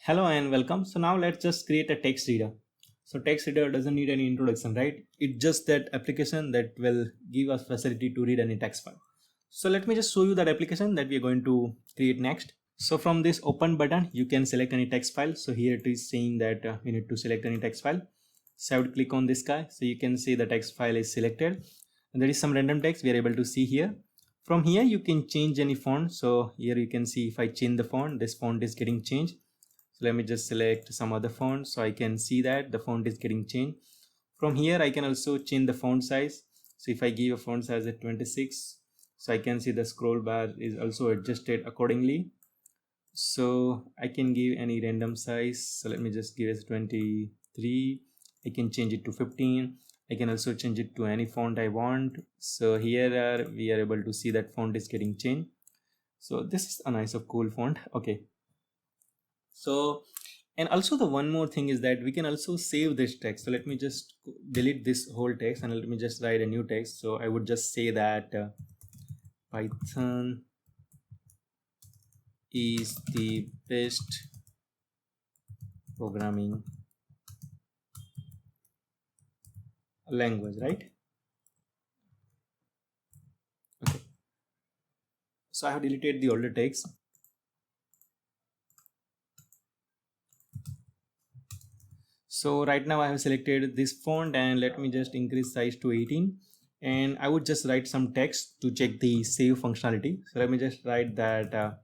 Hello and welcome. So now let's just create a text reader. So text reader doesn't need any introduction, right? It's just that application that will give us facility to read any text file. So let me just show you that application that we are going to create next. So from this open button, you can select any text file. So here it is saying that we need to select any text file. So I would click on this guy. So you can see the text file is selected. And there is some random text we are able to see here. From here, you can change any font. So here you can see if I change the font, this font is getting changed. So let me just select some other font so I can see that the font is getting changed. From here I can also change the font size. So if I give a font size at 26, so I can see the scroll bar is also adjusted accordingly. So I can give any random size. So let me just give it 23. I can change it to 15. I can also change it to any font I want. So here we are able to see that font is getting changed. So this is a nice of cool font. Okay. So, and also the one more thing is that we can also save this text. So let me just delete this whole text and let me just write a new text. So I would just say that Python is the best programming language, right? Okay. So I have deleted the older text. So right now I have selected this font and let me just increase size to 18 and I would just write some text to check the save functionality. So let me just write that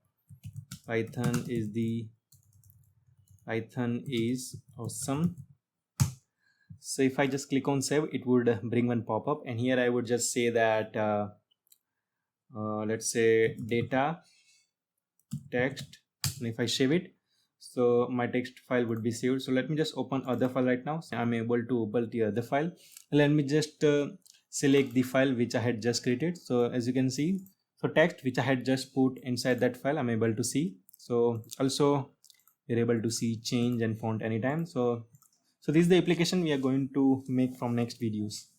Python is awesome. So if I just click on save, it would bring one pop-up and here I would just say that let's say data text, and if I save it, so my text file would be saved. So let me just open other file right now. So I'm able to open the other file. Let me just select the file which I had just created. So as you can see, so text which I had just put inside that file, I'm able to see. So also you're able to see change and font anytime. So this is the application we are going to make from next videos.